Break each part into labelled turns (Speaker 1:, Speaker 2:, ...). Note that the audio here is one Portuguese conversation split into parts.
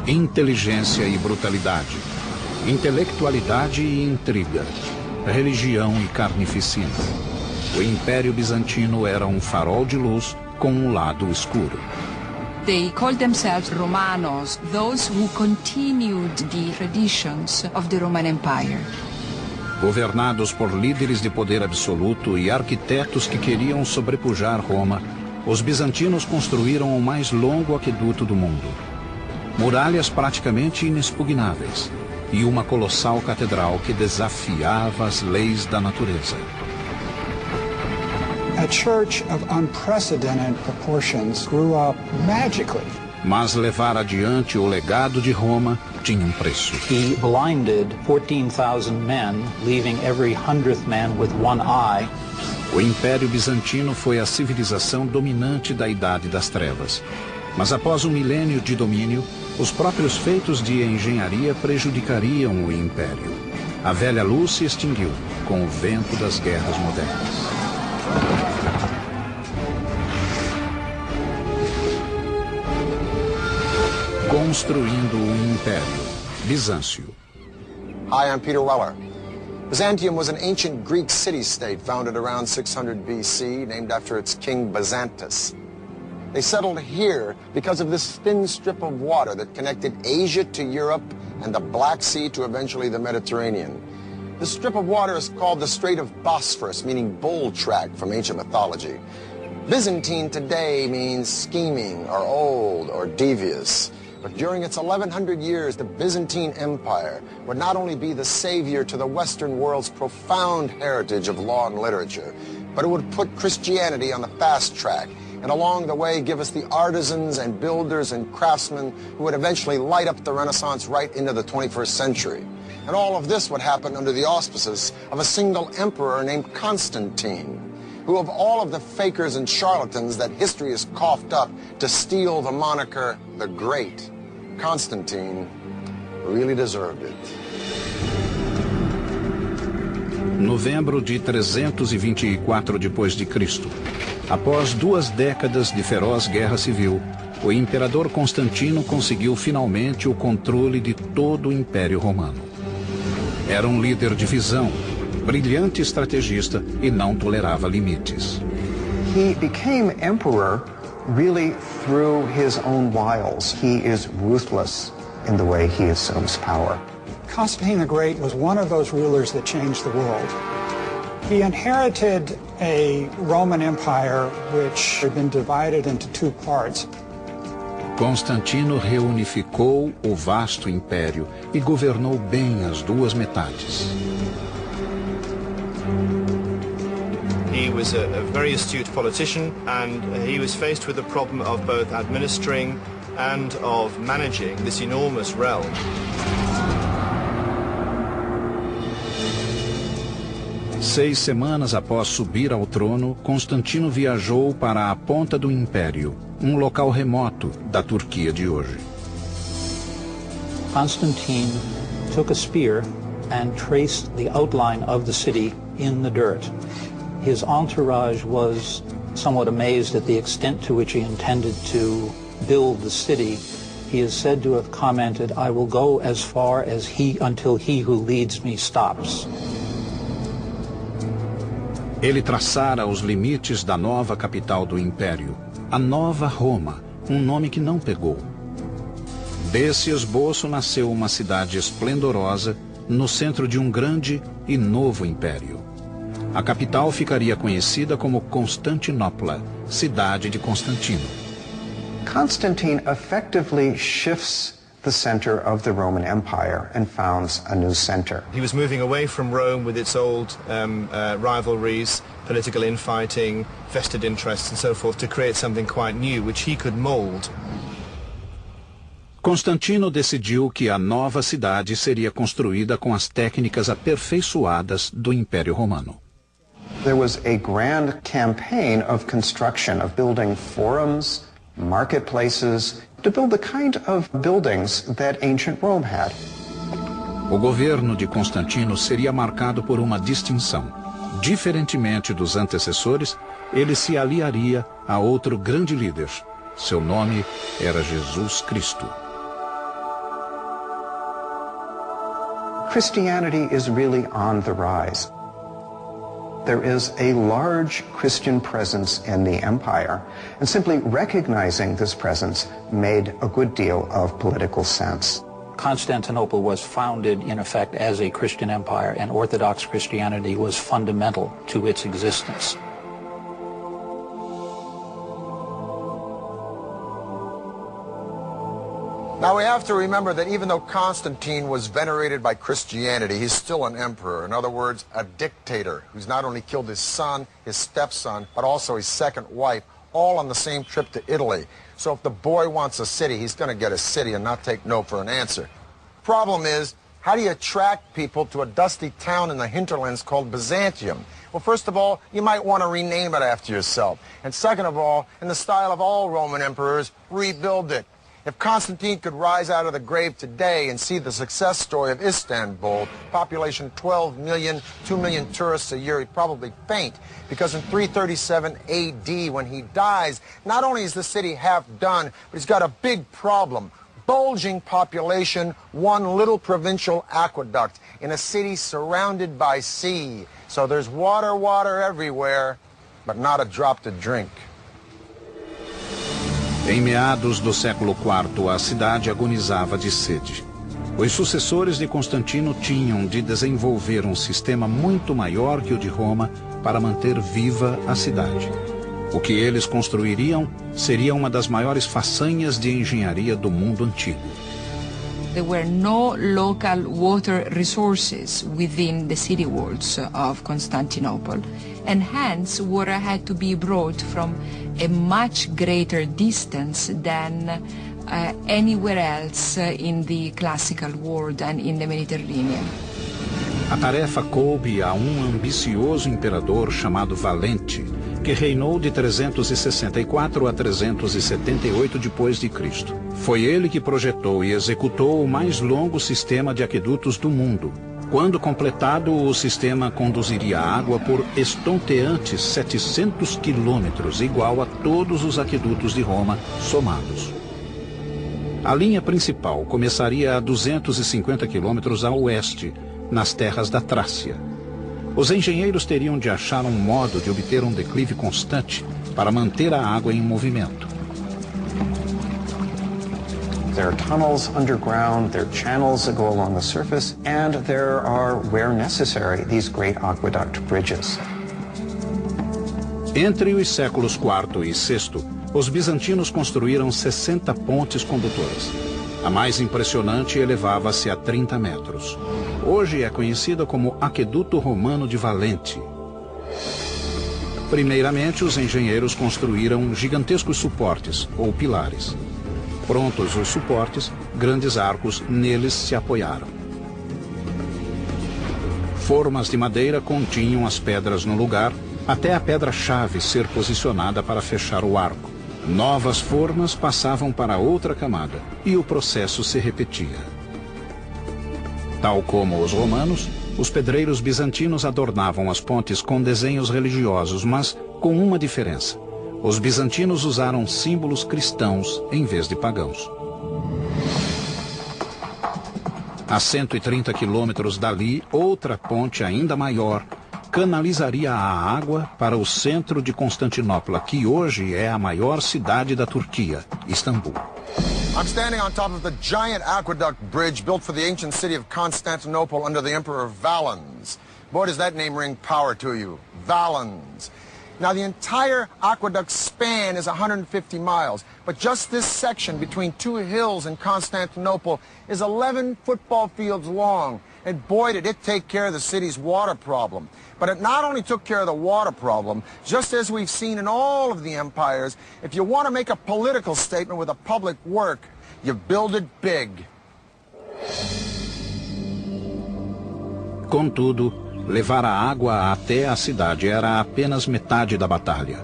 Speaker 1: inteligência e brutalidade, intelectualidade e intriga, religião e carnificina. O Império Bizantino era um farol de luz com um lado escuro.
Speaker 2: They called themselves Romanos, those who continued the traditions of the Roman Empire.
Speaker 1: Governados por líderes de poder absoluto e arquitetos que queriam sobrepujar Roma, os bizantinos construíram o mais longo aqueduto do mundo. Muralhas praticamente inexpugnáveis e uma colossal catedral que desafiava as leis da natureza.
Speaker 3: A church of unprecedented proportions grew up magically.
Speaker 1: Mas levar adiante o legado de Roma tinha um preço.
Speaker 4: He blinded 14,000 men, leaving every 100th man with one eye.
Speaker 1: O Império Bizantino foi a civilização dominante da Idade das Trevas. Mas após um milênio de domínio, os próprios feitos de engenharia prejudicariam o Império. A velha luz se extinguiu com o vento das guerras modernas. Construindo o Império. Bizâncio.
Speaker 5: Hi, I'm Peter Weller. Byzantium was an ancient Greek city-state founded around 600 BC, named after its king Byzantus. They settled here because of this thin strip of water that connected Asia to Europe and the Black Sea to eventually the Mediterranean. This strip of water is called the Strait of Bosphorus, meaning bull track from ancient mythology. Byzantine today means scheming or old or devious. But during its 1100 years, the Byzantine Empire would not only be the savior to the Western world's profound heritage of law and literature, but it would put Christianity on the fast track and along the way give us the artisans and builders and craftsmen who would eventually light up the Renaissance right into the 21st century. And all of this would happen under the auspices of a single emperor named Constantine, who of all of the fakers and charlatans that history has coughed up to steal the moniker the Great, Constantine really deserved it.
Speaker 1: Novembro de 324 d.C. Após 2 décadas de feroz guerra civil, o imperador Constantino conseguiu finalmente o controle de todo o Império Romano. Era um líder de visão, brilhante estrategista e não tolerava limites.
Speaker 6: He became emperor really through his own wiles. He is ruthless in the way he assumes power.
Speaker 3: Constantine the Great was one of those rulers that changed the world. He inherited a Roman Empire which had been divided into 2 parts.
Speaker 1: Constantino reunificou o vasto império e governou bem as 2 metades.
Speaker 7: He was a very astute politician, and he was faced with the problem of both administering and of managing this enormous realm.
Speaker 1: 6 semanas após subir ao trono, Constantino viajou para a ponta do Império, um local remoto da Turquia de hoje.
Speaker 4: Constantine took a spear and traced the outline of the city in the dirt. His entourage was somewhat amazed at the extent to which he intended to build the city. He is said to have commented, "I will go as far as until he who leads me stops."
Speaker 1: Ele traçara os limites da nova capital do Império, a Nova Roma, um nome que não pegou. Desse esboço nasceu uma cidade esplendorosa no centro de um grande e novo império. A capital ficaria conhecida como Constantinopla, cidade de Constantino.
Speaker 6: Constantine effectively shifts the center of the Roman Empire and founds a new center.
Speaker 7: He was moving away from Rome with its old rivalries, political infighting, vested interests and so forth, to create something quite new, which he could mold.
Speaker 1: Constantino decidiu que a nova cidade seria construída com as técnicas aperfeiçoadas do Império Romano.
Speaker 6: There was a grand campaign of construction, of building forums, marketplaces, to build the kind of buildings that ancient Rome had.
Speaker 1: O governo de Constantino seria marcado por uma distinção. Diferentemente dos antecessores, ele se aliaria a outro grande líder. Seu nome era Jesus Cristo.
Speaker 6: Christianity is really on the rise. There is a large Christian presence in the empire, and simply recognizing this presence made a good deal of political sense.
Speaker 4: Constantinople was founded, in effect, as a Christian empire, and Orthodox Christianity was fundamental to its existence.
Speaker 5: Now we have to remember that even though Constantine was venerated by Christianity, he's still an emperor. In other words, a dictator who's not only killed his son, his stepson, but also his second wife, all on the same trip to Italy. So if the boy wants a city, he's going to get a city and not take no for an answer. Problem is, how do you attract people to a dusty town in the hinterlands called Byzantium? Well, first of all, you might want to rename it after yourself. And second of all, in the style of all Roman emperors, rebuild it. If Constantine could rise out of the grave today and see the success story of Istanbul, population 12 million, 2 million tourists a year, he'd probably faint. Because in 337 AD, when he dies, not only is the city half done, but he's got a big problem. Bulging population, one little provincial aqueduct in a city surrounded by sea. So there's water everywhere, but not a drop to drink.
Speaker 1: Em meados do século IV, a cidade agonizava de sede. Os sucessores de Constantino tinham de desenvolver um sistema muito maior que o de Roma para manter viva a cidade. O que eles construiriam seria uma das maiores façanhas de engenharia do mundo antigo.
Speaker 2: There were no local water resources within the city walls of Constantinople, and hence water had to be brought from a much greater distance than anywhere else in the classical world and in the Mediterranean.
Speaker 1: A tarefa coube a ambicioso imperador chamado Valente, que reinou de 364 a 378 depois de Cristo. Foi ele que projetou e executou o mais longo sistema de aquedutos do mundo. Quando completado, o sistema conduziria água por estonteantes 700 quilômetros, igual a todos os aquedutos de Roma somados. A linha principal começaria a 250 quilômetros a oeste, nas terras da Trácia. Os engenheiros teriam de achar um modo de obter um declive constante para manter a água em movimento.
Speaker 6: There are tunnels underground, there are channels that go along the surface, and there are, where necessary, these great aqueduct bridges.
Speaker 1: Entre os séculos IV e VI, os bizantinos construíram 60 pontes condutoras. A mais impressionante elevava-se a 30 metros. Hoje é conhecida como Aqueduto Romano de Valente. Primeiramente, os engenheiros construíram gigantescos suportes, ou pilares. Prontos os suportes, grandes arcos neles se apoiaram. Formas de madeira continham as pedras no lugar, até a pedra-chave ser posicionada para fechar o arco. Novas formas passavam para outra camada, e o processo se repetia. Tal como os romanos, os pedreiros bizantinos adornavam as pontes com desenhos religiosos, mas com uma diferença. Os bizantinos usaram símbolos cristãos em vez de pagãos. A 130 quilômetros dali, outra ponte ainda maior canalizaria a água para o centro de Constantinopla, que hoje é a maior cidade da Turquia, Istambul.
Speaker 5: I'm standing on top of the giant aqueduct bridge built for the ancient city of Constantinople under the Emperor Valens. Boy, does that name ring power to you. Valens. Now, the entire aqueduct span is 150 miles, but just this section between two hills in Constantinople is 11 football fields long. And boy, did it take care of the city's water problem. But it not only took care of the water problem, just as we've seen in all of the empires, if you want to make a political statement with a public work, you build it big.
Speaker 1: Contudo, levar a água até a cidade era apenas metade da batalha.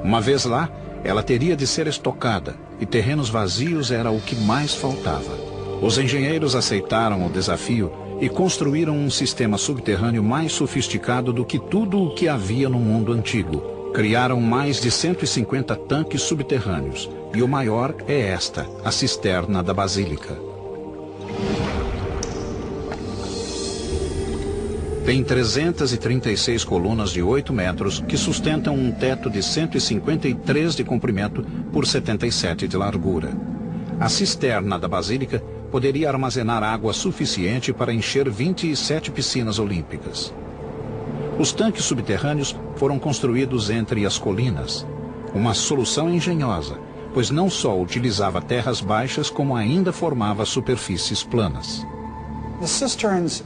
Speaker 1: Uma vez lá, ela teria de ser estocada, e terrenos vazios era o que mais faltava. Os engenheiros aceitaram o desafio e construíram um sistema subterrâneo mais sofisticado do que tudo o que havia no mundo antigo. Criaram mais de 150 tanques subterrâneos, e o maior é esta, a cisterna da Basílica. Tem 336 colunas de 8 metros que sustentam um teto de 153 de comprimento por 77 de largura. A cisterna da basílica poderia armazenar água suficiente para encher 27 piscinas olímpicas. Os tanques subterrâneos foram construídos entre as colinas. Uma solução engenhosa, pois não só utilizava terras baixas, como ainda formava superfícies planas.
Speaker 3: The cisterns